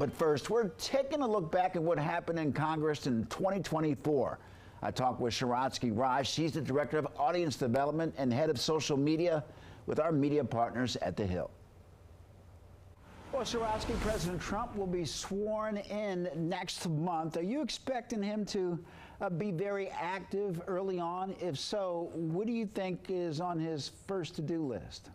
But first, we're taking a look back at what happened in Congress in 2024. I talked with Sharatsky Raj. She's the Director of Audience Development and Head of Social Media with our media partners at The Hill. Well, Sharatsky, President Trump will be sworn in next month. Are you expecting him to be very active early on? If so, what do you think is on his first to-do list?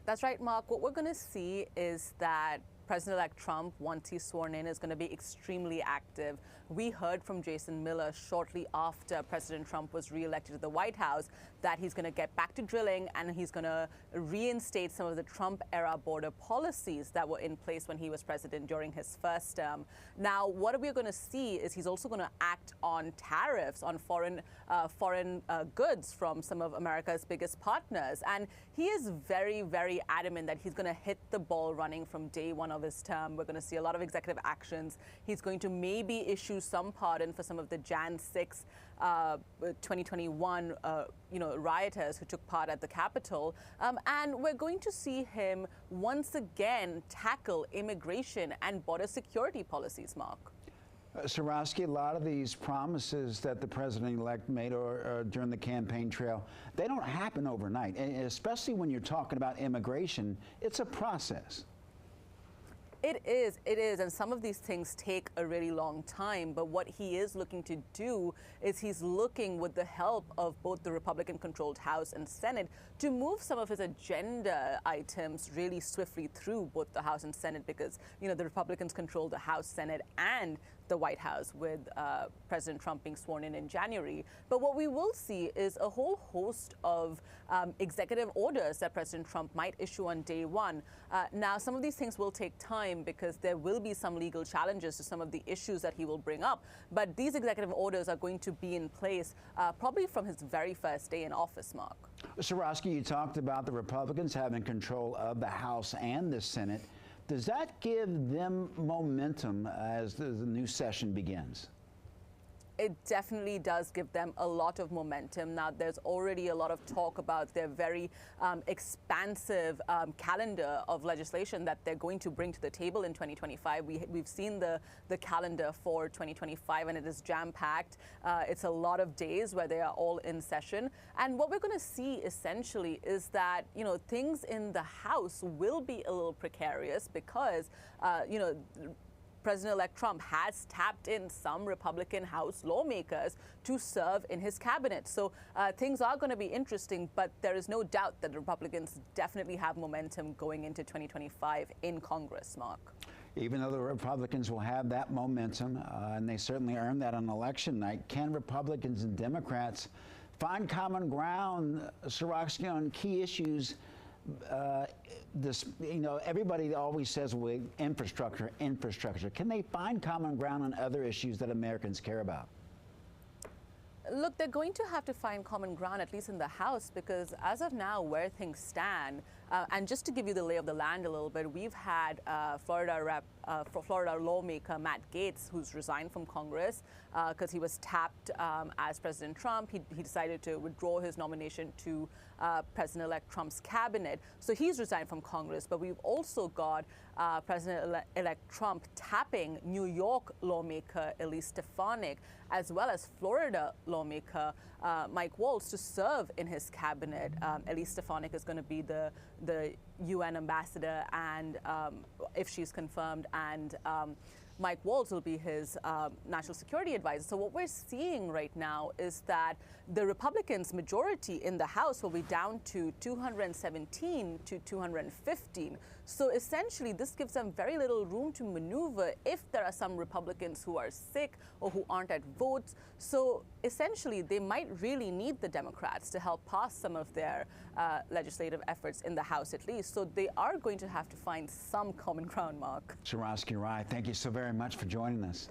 That's right, Mark. What we're going to see is that President-elect Trump, once he's sworn in, is going to be extremely active. We heard from Jason Miller shortly after President Trump was reelected to the White House that he's going to get back to drilling and he's going to reinstate some of the Trump-era border policies that were in place when he was president during his first term. Now, what we're going to see is he's also going to act on tariffs on foreign goods from some of America's biggest partners. And he is very, very adamant that he's going to hit the ball running from day one of his term. We're going to see a lot of executive actions. He's going to maybe issue some pardon for some of the Jan 6, 2021, rioters who took part at the Capitol. And we're going to see him once again tackle immigration and border security policies, Mark. Sharatsky, a lot of these promises that the president-elect made or during the campaign trail, they don't happen overnight, and especially when you're talking about immigration. It's a process. It is, and some of these things take a really long time, but what he is looking to do is he's looking, with the help of both the Republican-controlled House and Senate, to move some of his agenda items really swiftly through both the House and Senate, because, the Republicans control the House, Senate, and the White House, with President Trump being sworn in January. But what we will see is a whole host of executive orders that President Trump might issue on day one. Now, some of these things will take time because there will be some legal challenges to some of the issues that he will bring up. But these executive orders are going to be in place probably from his very first day in office, Mark. Sharatsky, you talked about the Republicans having control of the House and the Senate. Does that give them momentum as the new session begins? It definitely does give them a lot of momentum. Now, there's already a lot of talk about their very expansive calendar of legislation that they're going to bring to the table in 2025. We've seen the calendar for 2025, and it is jam-packed. It's a lot of days where they are all in session. And what we're going to see essentially is that, things in the House will be a little precarious because, President-elect Trump has tapped in some Republican House lawmakers to serve in his cabinet. So things are going to be interesting, but there is no doubt that the Republicans definitely have momentum going into 2025 in Congress, Mark. Even though the Republicans will have that momentum, and they certainly earned that on election night, can Republicans and Democrats find common ground, Sharatsky, on key issues? Everybody always says, well, infrastructure. Can they find common ground on other issues that Americans care about? Look, they're going to have to find common ground, at least in the House, because as of now, where things stand, and just to give you the lay of the land a little bit, we've had Florida lawmaker Matt Gaetz, who's resigned from Congress because he was tapped as President Trump. He decided to withdraw his nomination to President-elect Trump's cabinet. So he's resigned from Congress. But we've also got President-elect Trump tapping New York lawmaker Elise Stefanik, as well as Florida lawmaker Mike Waltz, to serve in his cabinet. Elise Stefanik is going to be the UN ambassador, and if she's confirmed, and Mike Waltz will be his national security advisor. So what we're seeing right now is that the Republicans' majority in the House will be down to 217 to 215. So essentially, this gives them very little room to maneuver if there are some Republicans who are sick or who aren't at votes. So essentially, they might really need the Democrats to help pass some of their legislative efforts in the House, at least. So they are going to have to find some common ground, Mark. Sharatsky Raj, thank you so very much for joining us.